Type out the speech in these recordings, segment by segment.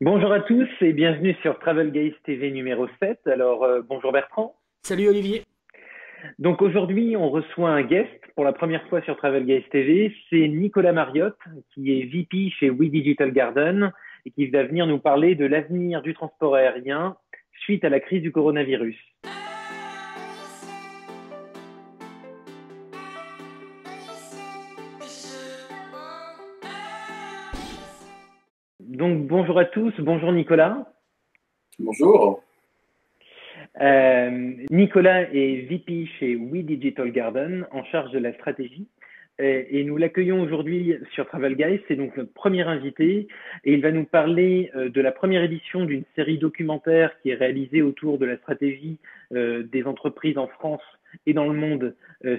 Bonjour à tous et bienvenue sur Travel Guys TV numéro 7. Bonjour Bertrand. Salut Olivier. Donc aujourd'hui, on reçoit un guest pour la première fois sur Travel Guys TV. C'est Nicolas Mariotte, qui est VP chez We Digital Garden et qui va venir nous parler de l'avenir du transport aérien suite à la crise du coronavirus. Donc bonjour à tous, bonjour Nicolas. Bonjour. Nicolas est VP chez We Digital Garden en charge de la stratégie. Et nous l'accueillons aujourd'hui sur Travel Guys, c'est donc notre premier invité et il va nous parler de la première édition d'une série documentaire qui est réalisée autour de la stratégie des entreprises en France et dans le monde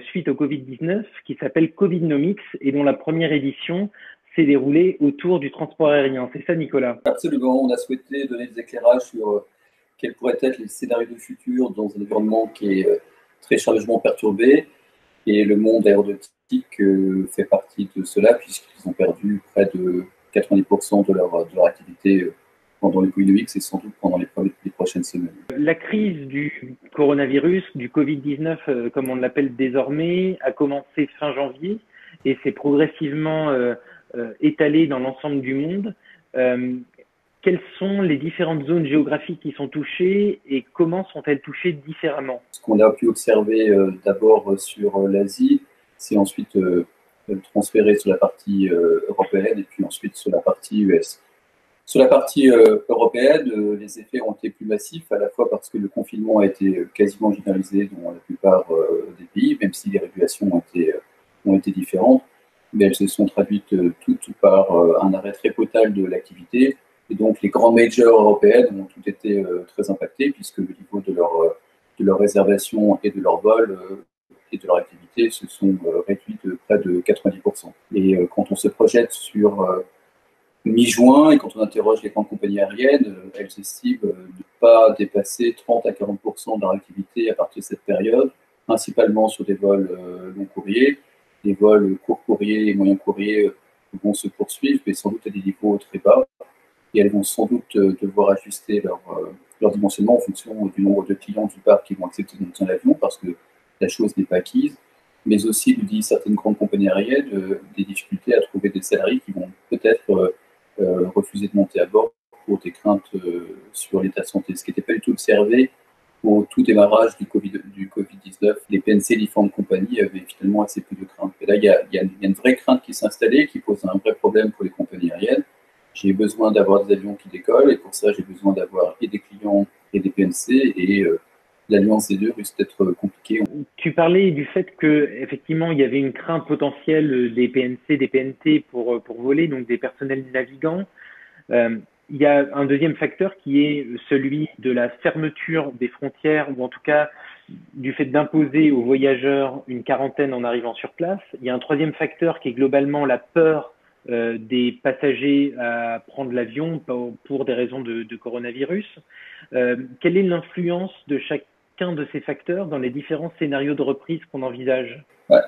suite au Covid-19 qui s'appelle Covidnomics et dont la première édition s'est déroulée autour du transport aérien. C'est ça Nicolas? Absolument, on a souhaité donner des éclairages sur quels pourraient être les scénarios du futur dans un environnement qui est très chaleureusement perturbé. Et le monde aéronautique fait partie de cela, puisqu'ils ont perdu près de 90% de leur activité pendant le Covid-19 et sans doute pendant les prochaines semaines. La crise du coronavirus, du Covid-19, comme on l'appelle désormais, a commencé fin janvier et s'est progressivement étalée dans l'ensemble du monde. Quelles sont les différentes zones géographiques qui sont touchées et comment sont-elles touchées différemment? Ce qu'on a pu observer d'abord sur l'Asie, c'est ensuite transféré sur la partie européenne et puis ensuite sur la partie US. Sur la partie européenne, les effets ont été plus massifs, à la fois parce que le confinement a été quasiment généralisé dans la plupart des pays, même si les régulations ont été différentes, mais elles se sont traduites toutes par un arrêt très brutal de l'activité. Et donc, les grands majors européennes ont toutes été très impactés, puisque le niveau de leur réservation et de leur vol et de leur activité se sont réduits de près de 90%. Et quand on se projette sur mi-juin, et quand on interroge les grandes compagnies aériennes, elles estiment ne pas dépasser 30 à 40% de leur activité à partir de cette période, principalement sur des vols long courriers. Les vols court courriers et moyen courriers vont se poursuivre, mais sans doute à des niveaux très bas. Et elles vont sans doute devoir ajuster leur dimensionnement en fonction du nombre de clients du parc qui vont accepter de monter en avion, parce que la chose n'est pas acquise, mais aussi, nous disent certaines grandes compagnies aériennes, des difficultés à trouver des salariés qui vont peut-être refuser de monter à bord pour des craintes sur l'état de santé, ce qui n'était pas du tout observé au tout démarrage du Covid-19. Les PNC, différentes compagnies avaient finalement assez peu de craintes. Et là, il y a une vraie crainte qui s'est installée, qui pose un vrai problème pour les compagnies aériennes. J'ai besoin d'avoir des avions qui décollent, et pour ça, j'ai besoin d'avoir et des clients et des PNC, et l'alliance des deux risque d'être compliquée. Tu parlais du fait que effectivement il y avait une crainte potentielle des PNC, des PNT pour voler, donc des personnels navigants. Il y a un deuxième facteur qui est celui de la fermeture des frontières, ou en tout cas du fait d'imposer aux voyageurs une quarantaine en arrivant sur place. Il y a un troisième facteur qui est globalement la peur des passagers à prendre l'avion pour des raisons de coronavirus. Quelle est l'influence de chacun de ces facteurs dans les différents scénarios de reprise qu'on envisage?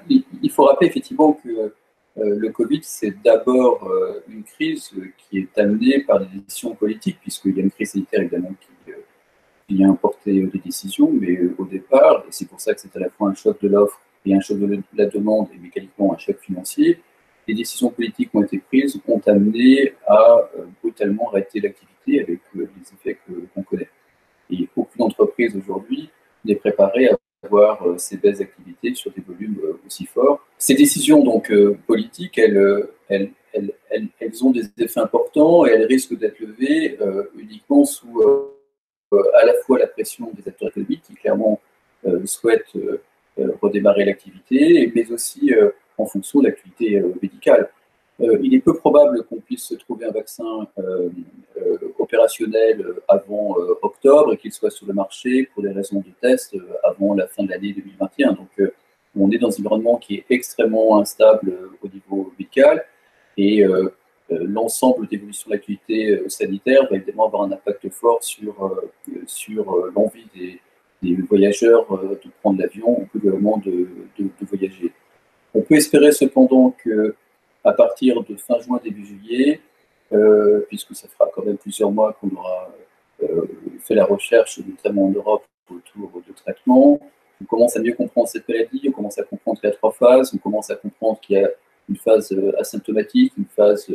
Il faut rappeler effectivement que le Covid, c'est d'abord une crise qui est amenée par des décisions politiques, puisqu'il y a une crise sanitaire évidemment qui a importé des décisions, mais au départ, et c'est pour ça que c'est à la fois un choc de l'offre et un choc de la demande, et mécaniquement un choc financier, les décisions politiques qui ont été prises ont amené à brutalement arrêter l'activité avec les effets qu'on connaît. Et aucune entreprise aujourd'hui n'est préparée à avoir ces baisses d'activité sur des volumes aussi forts. Ces décisions donc politiques, elles ont des effets importants et elles risquent d'être levées uniquement sous à la fois la pression des acteurs économiques qui clairement souhaitent redémarrer l'activité, mais aussi en fonction de l'activité médicale. Il est peu probable qu'on puisse trouver un vaccin opérationnel avant octobre et qu'il soit sur le marché pour des raisons de test avant la fin de l'année 2021. Donc on est dans un environnement qui est extrêmement instable au niveau médical et l'ensemble d'évolution de l'activité sanitaire va évidemment avoir un impact fort sur l'envie des voyageurs de prendre l'avion ou plus globalement de voyager. On peut espérer cependant que à partir de fin juin, début juillet, puisque ça fera quand même plusieurs mois qu'on aura fait la recherche, notamment en Europe, autour de traitements. On commence à mieux comprendre cette maladie, on commence à comprendre qu'il y a 3 phases, on commence à comprendre qu'il y a une phase asymptomatique, une phase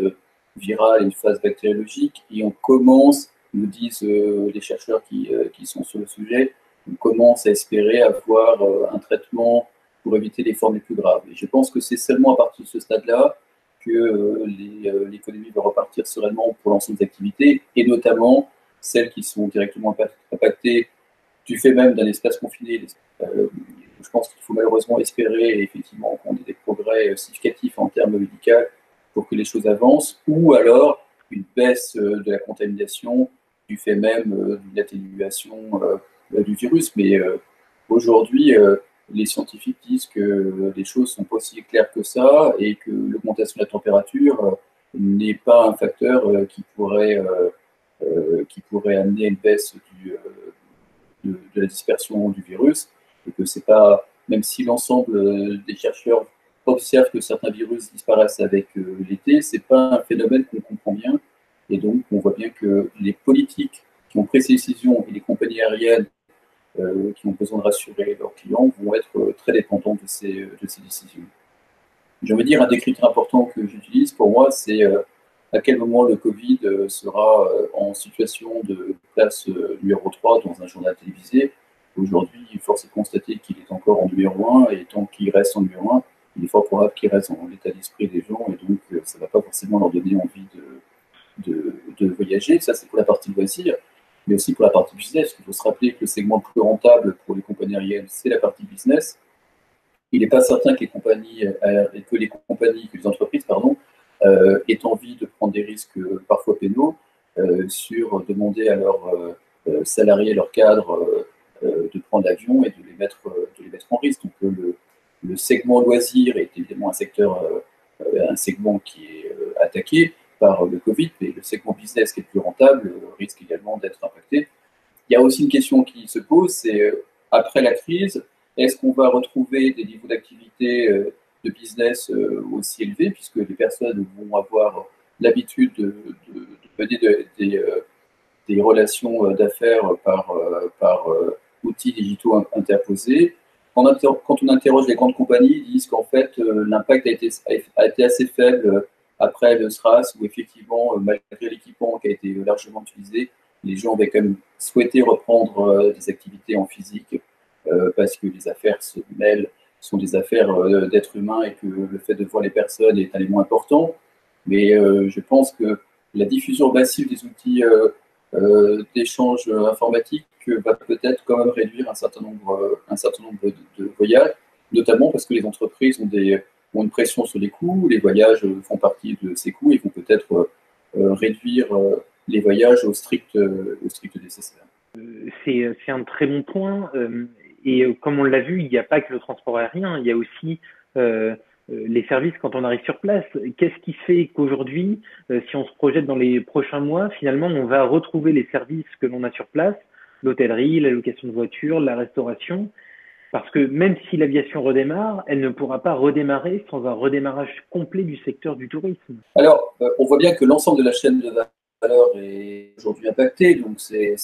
virale et une phase bactériologique, et on commence, nous disent les chercheurs qui sont sur le sujet, on commence à espérer avoir un traitement pour éviter les formes les plus graves. Et je pense que c'est seulement à partir de ce stade-là que l'économie va repartir sereinement pour l'ensemble des activités, et notamment celles qui sont directement impactées du fait même d'un espace confiné. Je pense qu'il faut malheureusement espérer effectivement qu'on ait des progrès significatifs en termes médicaux pour que les choses avancent, ou alors une baisse de la contamination du fait même d'une atténuation du virus. Mais aujourd'hui, les scientifiques disent que les choses ne sont pas aussi claires que ça et que l'augmentation de la température n'est pas un facteur qui pourrait amener une baisse de la dispersion du virus, et que c'est pas, même si l'ensemble des chercheurs observent que certains virus disparaissent avec l'été, c'est pas un phénomène qu'on comprend bien, et donc on voit bien que les politiques qui ont pris ces décisions et les compagnies aériennes qui ont besoin de rassurer leurs clients vont être très dépendants de ces décisions. J'ai envie de dire, un des critères importants que j'utilise pour moi, c'est à quel moment le Covid sera en situation de place numéro 3 dans un journal télévisé. Aujourd'hui, force est de constater qu'il est encore en numéro 1, et tant qu'il reste en numéro 1, il est fort probable qu'il reste dans l'état d'esprit des gens, et donc ça ne va pas forcément leur donner envie de voyager. Ça, c'est pour la partie loisir, mais aussi pour la partie business. Il faut se rappeler que le segment le plus rentable pour les compagnies aériennes, c'est la partie business. Il n'est pas certain que les entreprises, aient envie de prendre des risques parfois pénaux sur demander à leurs salariés, leurs cadres, de prendre l'avion et de les mettre en risque. Donc le segment loisir est évidemment un segment qui est attaqué par le Covid, mais le segment business qui est le plus rentable risque également d'être impacté. Il y a aussi une question qui se pose, c'est après la crise, est-ce qu'on va retrouver des niveaux d'activité de business aussi élevés, puisque les personnes vont avoir l'habitude de mener des relations d'affaires par outils digitaux interposés. Quand on interroge les grandes compagnies, ils disent qu'en fait, l'impact a été assez faible après le SRAS, où effectivement, malgré l'équipement qui a été largement utilisé, les gens avaient quand même souhaité reprendre des activités en physique parce que les affaires sont des affaires d'êtres humains, et que le fait de voir les personnes est un élément important. Mais je pense que la diffusion massive des outils d'échange informatique va peut-être quand même réduire un certain nombre de voyages, notamment parce que les entreprises ont une pression sur les coûts, les voyages font partie de ces coûts, et vont peut-être réduire les voyages au strict nécessaire. C'est un très bon point. Et comme on l'a vu, il n'y a pas que le transport aérien, il y a aussi les services quand on arrive sur place. Qu'est-ce qui fait qu'aujourd'hui, si on se projette dans les prochains mois, finalement, on va retrouver les services que l'on a sur place, l'hôtellerie, la location de voitures, la restauration, parce que même si l'aviation redémarre, elle ne pourra pas redémarrer sans un redémarrage complet du secteur du tourisme. Alors, on voit bien que l'ensemble de la chaîne de valeur est aujourd'hui impactée. Donc, c'est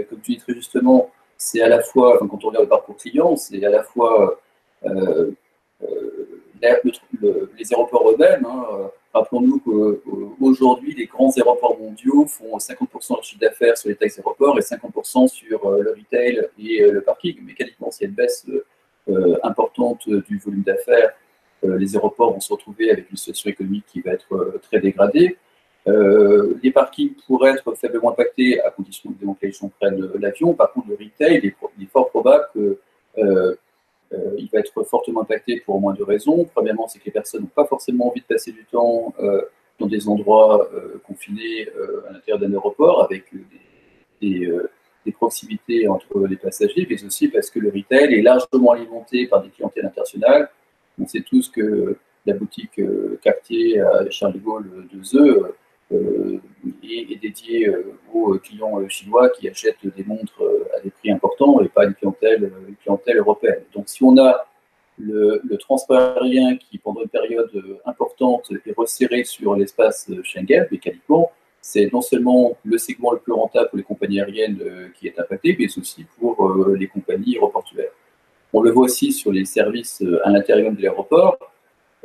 comme tu dis très justement, c'est à la fois, enfin, quand on regarde le parcours client, c'est à la fois les aéroports eux-mêmes. Rappelons-nous qu'aujourd'hui, les grands aéroports mondiaux font 50% de leur chiffre d'affaires sur les taxes aéroports et 50% sur le retail et le parking. Mécaniquement, s'il y a une baisse importante du volume d'affaires, les aéroports vont se retrouver avec une situation économique qui va être très dégradée. Les parkings pourraient être faiblement impactés à condition que les gens prennent l'avion. Par contre, le retail, il est fort probable que il va être fortement impacté pour au moins 2 raisons. Premièrement, c'est que les personnes n'ont pas forcément envie de passer du temps dans des endroits confinés à l'intérieur d'un aéroport, avec des proximités entre les passagers, mais aussi parce que le retail est largement alimenté par des clientèles internationales. On sait tous que la boutique Cartier à Charles de Gaulle de Zeu est dédiée aux clients chinois qui achètent des montres à des prix importants, et pas une clientèle européenne. Donc si on a le transport aérien qui, pendant une période importante, est resserré sur l'espace Schengen, mécaniquement, c'est non seulement le segment le plus rentable pour les compagnies aériennes qui est impacté, mais aussi pour les compagnies aéroportuaires. On le voit aussi sur les services à l'intérieur de l'aéroport.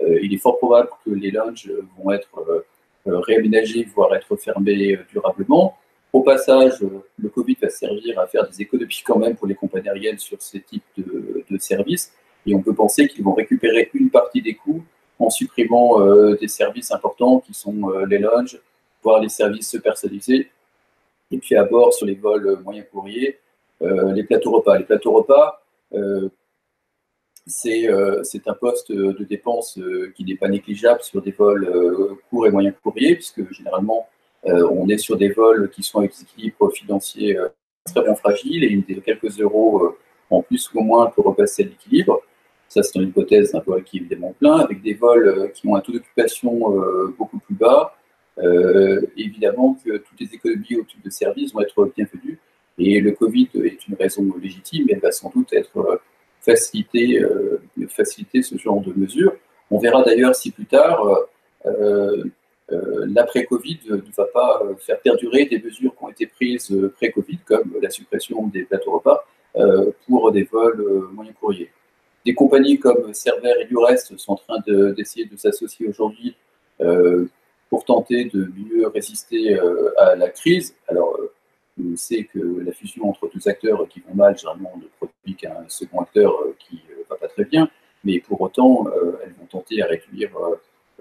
Il est fort probable que les lounges vont être réaménagés, voire être fermés durablement. Au passage, le Covid va servir à faire des économies quand même pour les compagnies aériennes sur ces types de services. Et on peut penser qu'ils vont récupérer une partie des coûts en supprimant des services importants qui sont les lounges, voire les services personnalisés. Et puis à bord, sur les vols moyens courriers, les plateaux repas. Les plateaux repas, c'est un poste de dépense qui n'est pas négligeable sur des vols courts et moyens courriers, puisque généralement, on est sur des vols qui sont avec des équilibres financiers extrêmement fragiles et quelques euros en plus ou en moins pour repasser l'équilibre. Ça, c'est une hypothèse d'un vol qui est évidemment plein, avec des vols qui ont un taux d'occupation beaucoup plus bas. Évidemment que toutes les économies au type de service vont être bienvenues. Et le Covid est une raison légitime, mais elle va sans doute être faciliter ce genre de mesures. On verra d'ailleurs si plus tard, l'après-Covid ne va pas faire perdurer des mesures qui ont été prises pré-Covid, comme la suppression des plateaux repas pour des vols moyens courriers. Des compagnies comme Cervère et Lurest sont en train d'essayer de s'associer aujourd'hui pour tenter de mieux résister à la crise. Alors, on sait que la fusion entre deux acteurs qui vont mal, généralement, ne produit qu'un second acteur qui ne va pas très bien, mais pour autant, elles vont tenter à réduire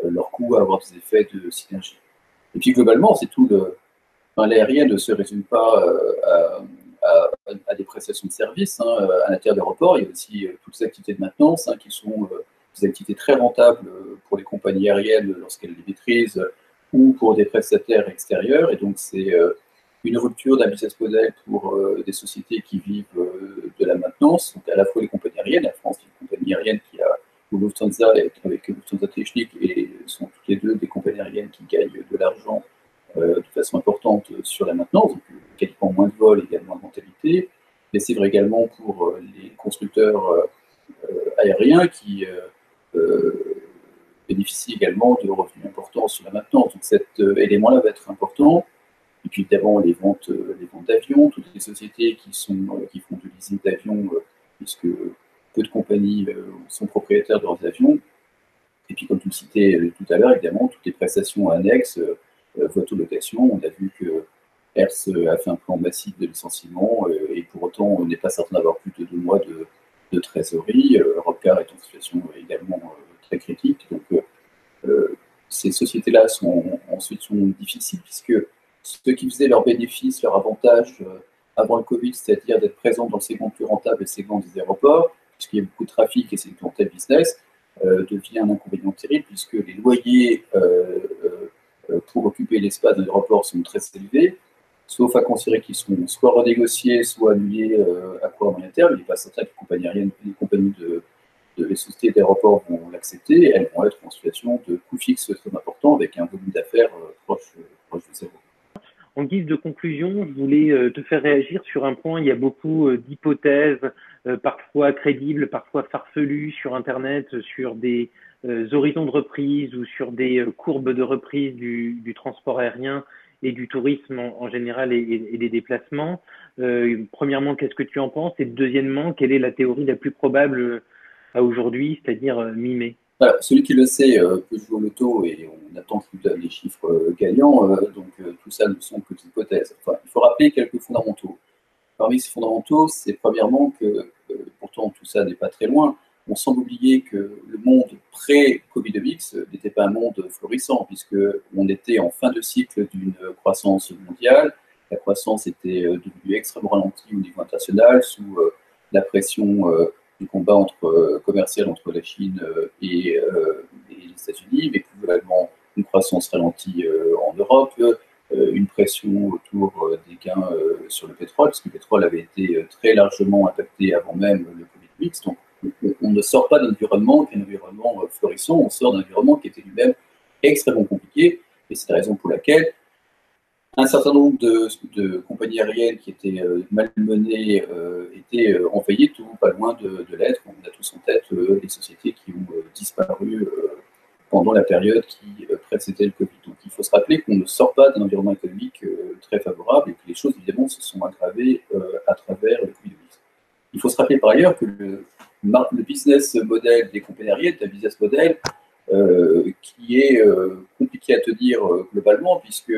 leurs coûts, à avoir des effets de synergie. Et puis, globalement, c'est tout l'aérien ne se résume pas à des prestations de services. À l'intérieur de l'aéroport, il y a aussi toutes les activités de maintenance qui sont des activités très rentables pour les compagnies aériennes lorsqu'elles les maîtrisent ou pour des prestataires extérieurs. Et donc, c'est une rupture d'un business model pour des sociétés qui vivent de la maintenance. Donc, à la fois les compagnies aériennes, la France, une compagnie aérienne qui a Lufthansa avec Lufthansa Technik et sont toutes les deux des compagnies aériennes qui gagnent de l'argent de façon importante sur la maintenance, donc quasiment moins de vols, également de mentalité. Mais c'est vrai également pour les constructeurs aériens qui bénéficient également de revenus importants sur la maintenance. Donc cet élément-là va être important. Et puis évidemment les ventes d'avions, toutes les sociétés qui font du leasing d'avions, puisque peu de compagnies sont propriétaires de leurs avions. Et puis comme tu le citais tout à l'heure, évidemment, toutes les prestations annexes, vote-location, on a vu que Hertz a fait un plan massif de licenciement et pour autant on n'est pas certain d'avoir plus de 2 mois de trésorerie. Europcar est en situation également très critique. Donc ces sociétés-là sont difficiles puisque ceux qui faisaient leurs bénéfices, leurs avantages avant le Covid, c'est-à-dire d'être présents dans le segment plus rentable et le segment des aéroports, puisqu'il y a beaucoup de trafic et c'est une clientèle business, devient un inconvénient terrible puisque les loyers pour occuper l'espace d'un aéroport sont très élevés, sauf à considérer qu'ils sont soit renégociés, soit annulés à court moyen terme. Il n'est pas certain que les compagnies aériennes, les compagnies les sociétés d'aéroports vont l'accepter. Elles vont être en situation de coût fixe très important avec un volume d'affaires proche de zéro. En guise de conclusion, je voulais te faire réagir sur un point. Il y a beaucoup d'hypothèses, parfois crédibles, parfois farfelues sur Internet, sur des horizons de reprise ou sur des courbes de reprise du transport aérien et du tourisme en général et des déplacements. Premièrement, qu'est-ce que tu en penses? Et deuxièmement, quelle est la théorie la plus probable à aujourd'hui, c'est-à-dire mi-mai? Voilà, celui qui le sait peut jouer au loto et on attend qu'il donne les chiffres gagnants. Donc tout ça ne sont que des hypothèses. Enfin, il faut rappeler quelques fondamentaux. Parmi ces fondamentaux, c'est premièrement que, pourtant tout ça n'est pas très loin, on semble oublier que le monde pré-Covid-19 n'était pas un monde florissant, puisqu'on était en fin de cycle d'une croissance mondiale. La croissance était devenue extrêmement ralentie au niveau international, sous la pression du combat commercial entre la Chine et les États-Unis, mais plus globalement une croissance ralentie en Europe, une pression autour des gains sur le pétrole, parce que le pétrole avait été très largement impacté avant même le Covid-19. Donc, on ne sort pas d'un environnement qui est un environnement florissant, on sort d'un environnement qui était lui-même extrêmement compliqué, et c'est la raison pour laquelle Un certain nombre de compagnies aériennes qui étaient malmenées étaient en faillite ou pas loin de l'être. On a tous en tête les sociétés qui ont disparu pendant la période qui précédait le Covid. Donc il faut se rappeler qu'on ne sort pas d'un environnement économique très favorable et que les choses évidemment se sont aggravées à travers le Covid. Il faut se rappeler par ailleurs que le business model des compagnies aériennes est un business model qui est compliqué à tenir globalement, puisque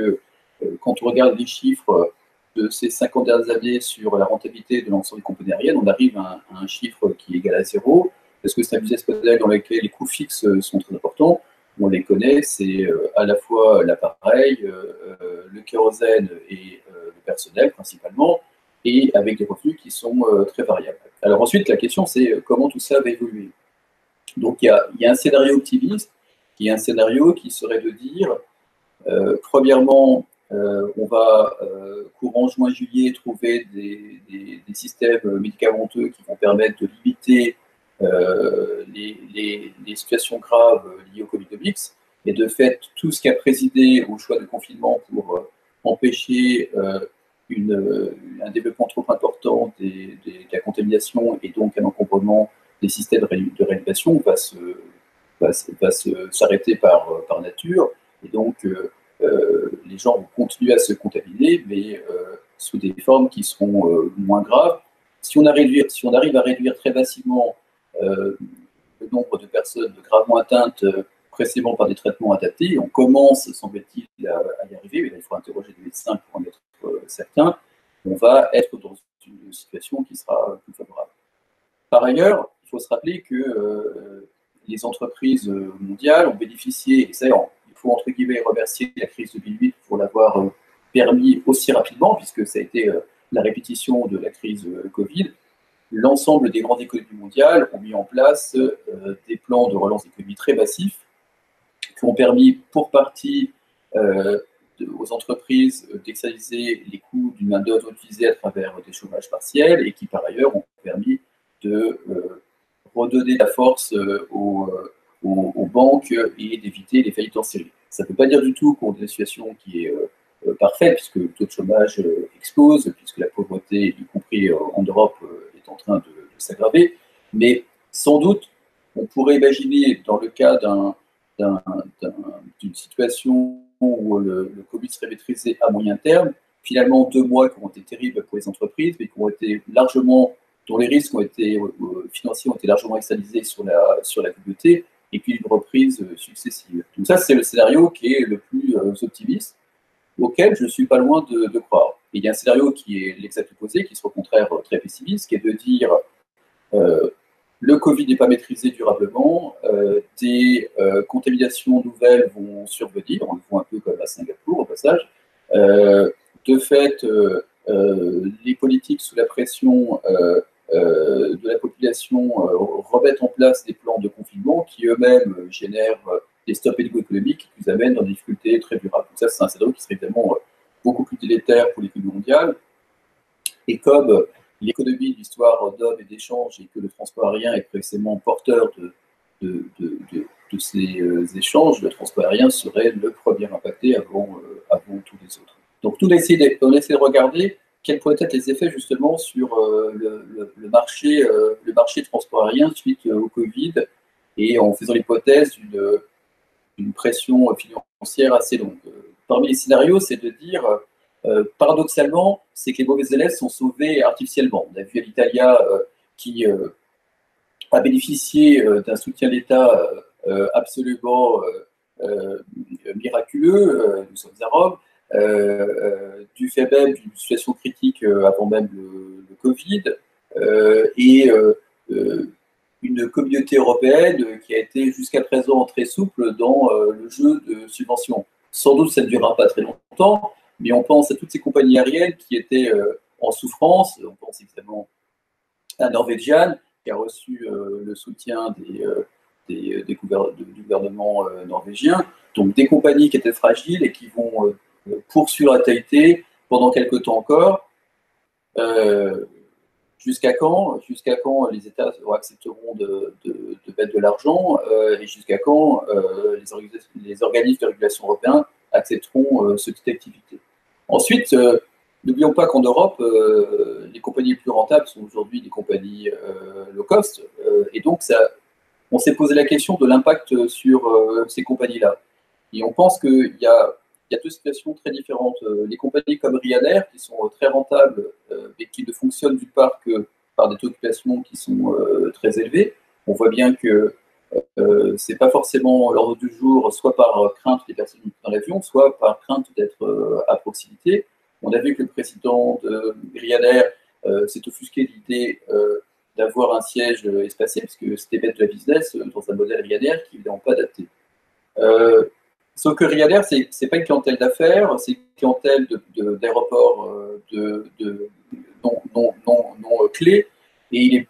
quand on regarde les chiffres de ces 50 dernières années sur la rentabilité de l'ensemble des compagnies aériennes, on arrive à un chiffre qui est égal à zéro, parce que c'est un business model dans lequel les coûts fixes sont très importants. On les connaît, c'est à la fois l'appareil, le kérosène et le personnel principalement, et avec des revenus qui sont très variables. Alors ensuite, la question, c'est comment tout ça va évoluer. Donc il y a un scénario optimiste, qui est un scénario qui serait de dire, premièrement, on va, courant juin-juillet, trouver des systèmes médicamenteux qui vont permettre de limiter les situations graves liées au Covid-19. Et de fait, tout ce qui a présidé au choix de confinement pour empêcher un développement trop important de la contamination et donc un encombrement des systèmes de réanimation va s'arrêter par nature. Et donc, les gens vont continuer à se contaminer, mais sous des formes qui seront moins graves. Si on arrive à réduire très facilement le nombre de personnes gravement atteintes précisément par des traitements adaptés, on commence, semble-t-il, à y arriver, mais il faut interroger des médecins pour en être certain, on va être dans une situation qui sera plus favorable. Par ailleurs, il faut se rappeler que les entreprises mondiales ont bénéficié, et ça, il faut entre guillemets remercier la crise de 2008 pour l'avoir permis aussi rapidement, puisque ça a été la répétition de la crise Covid. L'ensemble des grandes économies mondiales ont mis en place des plans de relance d'économie très massifs qui ont permis pour partie aux entreprises d'externaliser les coûts d'une main-d'œuvre utilisée à travers des chômages partiels et qui par ailleurs ont permis de redonner la force aux banques et d'éviter les faillites en série. Ça ne veut pas dire du tout qu'on est dans une situation qui est parfaite, puisque le taux de chômage explose, puisque la pauvreté, y compris en Europe, est en train de s'aggraver. Mais sans doute, on pourrait imaginer, dans le cas d'une situation où le Covid serait maîtrisé à moyen terme, finalement 2 mois qui ont été terribles pour les entreprises, mais qui ont été largement, dont les risques financiers ont été largement externalisés sur la communauté, et puis une reprise successive. Donc ça, c'est le scénario qui est le plus optimiste, auquel je ne suis pas loin de croire. Et il y a un scénario qui est l'exact opposé, qui est au contraire très pessimiste, qui est de dire le Covid n'est pas maîtrisé durablement, des contaminations nouvelles vont survenir, on le voit un peu comme à Singapour au passage. De fait, les politiques sous la pression de la population remettent en place des plans de confinement qui eux-mêmes génèrent des stops économiques qui nous amènent dans des difficultés très durables. Donc ça, c'est un scénario qui serait évidemment beaucoup plus délétère pour l'économie mondiale. Et comme l'économie de l'histoire d'hommes et d'échanges et que le transport aérien est précisément porteur de ces échanges, le transport aérien serait le premier impacté avant tous les autres. Donc on essaie de regarder quels pourraient être les effets justement sur le marché de transport aérien suite au Covid, et en faisant l'hypothèse d'une pression financière assez longue. Parmi les scénarios, c'est de dire, paradoxalement, c'est que les mauvais élèves sont sauvés artificiellement. On a vu Alitalia qui a bénéficié d'un soutien de l'État absolument miraculeux, nous sommes à Rome, du fait même d'une situation critique avant même le Covid, et une communauté européenne qui a été jusqu'à présent très souple dans le jeu de subventions. Sans doute, ça ne durera pas très longtemps, mais on pense à toutes ces compagnies aériennes qui étaient en souffrance. On pense évidemment à Norwegian, qui a reçu le soutien du gouvernement norvégien. Donc des compagnies qui étaient fragiles et qui vont poursuivre l'activité pendant quelques temps encore. Jusqu'à quand les États accepteront de mettre de l'argent et jusqu'à quand les organismes de régulation européens accepteront ce type d'activité. Ensuite, n'oublions pas qu'en Europe, les compagnies les plus rentables sont aujourd'hui des compagnies low cost. Et donc, on s'est posé la question de l'impact sur ces compagnies-là. Et on pense qu'il y a deux situations très différentes. Les compagnies comme Ryanair, qui sont très rentables, mais qui ne fonctionnent d'une part que par des taux d'occupation qui sont très élevés. On voit bien que c'est pas forcément l'ordre du jour, soit par crainte des personnes dans l'avion, soit par crainte d'être à proximité. On a vu que le président de Ryanair s'est offusqué de l'idée d'avoir un siège espacé, parce que c'était mettre de la business dans un modèle Ryanair qui n'est pas adapté. Sauf que Ryanair, c'est pas une clientèle d'affaires, c'est une clientèle d'aéroports non clés, et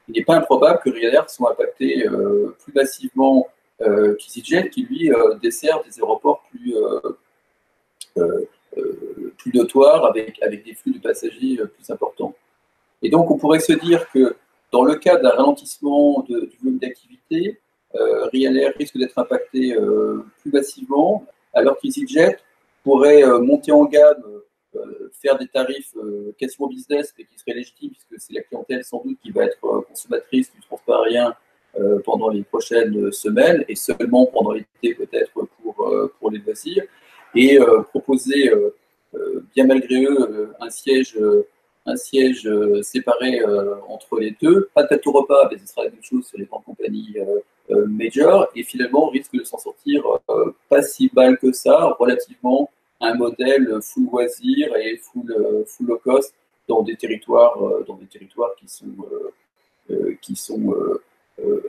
il n'est pas improbable que Ryanair soit impacté plus massivement qu'EasyJet, qui lui dessert des aéroports plus notoires, avec des flux de passagers plus importants. Et donc, on pourrait se dire que dans le cas d'un ralentissement du volume d'activité, Ryanair risque d'être impacté plus massivement, alors qu'EasyJet pourrait monter en gamme, faire des tarifs quasiment business, mais qui seraient légitimes, puisque c'est la clientèle sans doute qui va être consommatrice du transport aérien pendant les prochaines semaines, et seulement pendant l'été peut-être pour les loisirs, et proposer, bien malgré eux, un siège séparé entre les deux. Pas de plateau repas, mais ce sera la même chose sur les grandes compagnies major, et finalement on risque de s'en sortir pas si mal que ça, relativement à un modèle full loisir et full low cost dans des territoires qui sont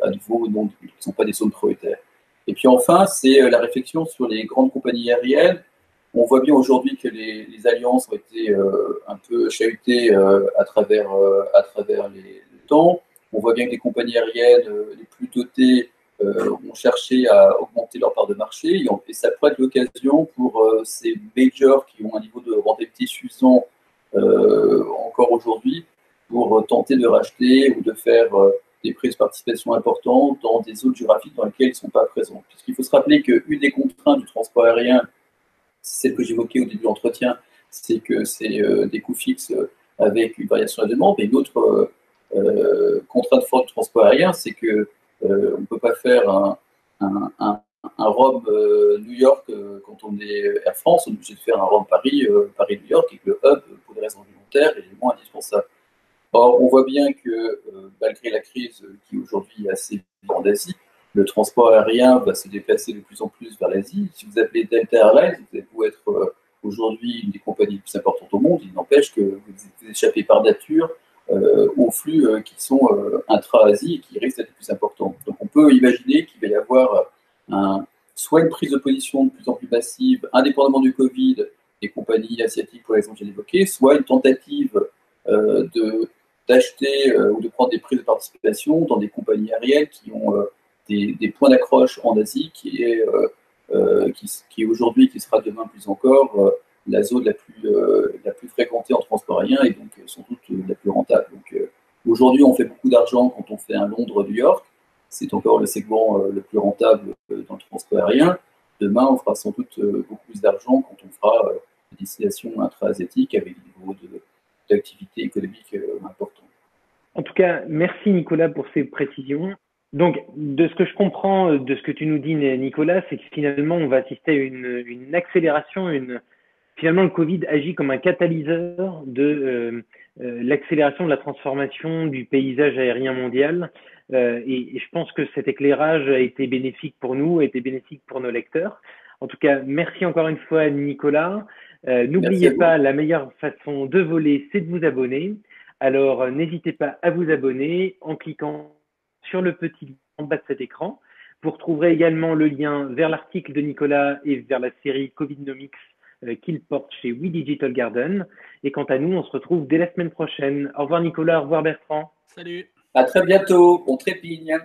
à nouveau qui ne sont pas des zones prioritaires. Et puis enfin, c'est la réflexion sur les grandes compagnies aériennes. On voit bien aujourd'hui que les alliances ont été un peu chahutées à travers les temps. On voit bien que les compagnies aériennes les plus dotées ont cherché à augmenter leur part de marché, et ça pourrait être l'occasion pour ces majors qui ont un niveau de rentabilité suffisant encore aujourd'hui pour tenter de racheter ou de faire des prises de participation importantes dans des zones géographiques dans lesquelles ils ne sont pas présents. Puisqu'il faut se rappeler qu'une des contraintes du transport aérien, c'est celle que j'évoquais au début de l'entretien, c'est que c'est des coûts fixes avec une variation de la demande. Et une autre contrainte forte du transport aérien, c'est que on ne peut pas faire un Rome-New York quand on est Air France. On est obligé de faire un Rome-Paris, Paris-New York, et que le hub, pour des raisons réglementaires, est moins indispensable. Or, on voit bien que malgré la crise qui aujourd'hui est assez grande en Asie, le transport aérien va se déplacer de plus en plus vers l'Asie. Si vous appelez Delta Airlines, vous avez beau être aujourd'hui une des compagnies les plus importantes au monde, il n'empêche que vous échappez par nature aux flux qui sont intra-Asie et qui risquent d'être plus importants. Donc on peut imaginer qu'il va y avoir soit une prise de position de plus en plus massive, indépendamment du Covid, des compagnies asiatiques, pour exemple, j'ai évoqué, soit une tentative d'acheter ou de prendre des prises de participation dans des compagnies aériennes qui ont des points d'accroche en Asie, qui est aujourd'hui, qui sera demain plus encore, la zone la plus fréquentée en transport aérien, et donc sans doute la plus rentable. Donc aujourd'hui, on fait beaucoup d'argent quand on fait un Londres-New York. C'est encore le segment le plus rentable dans le transport aérien. Demain, on fera sans doute beaucoup plus d'argent quand on fera des destinations intra-asiatiques avec des niveaux d'activité économique importants. En tout cas, merci Nicolas pour ces précisions. Donc, de ce que je comprends, de ce que tu nous dis, Nicolas, c'est que finalement, on va assister à une accélération, finalement, le Covid agit comme un catalyseur de l'accélération de la transformation du paysage aérien mondial. Et je pense que cet éclairage a été bénéfique pour nous, a été bénéfique pour nos lecteurs. En tout cas, merci encore une fois, Nicolas. N'oubliez pas, la meilleure façon de voler, c'est de vous abonner. Alors, n'hésitez pas à vous abonner en cliquant sur le petit lien en bas de cet écran. Vous retrouverez également le lien vers l'article de Nicolas et vers la série Covidnomics qu'il porte chez We Digital Garden. Et quant à nous, on se retrouve dès la semaine prochaine. Au revoir Nicolas, au revoir Bertrand. Salut. À très bientôt, on trépigne.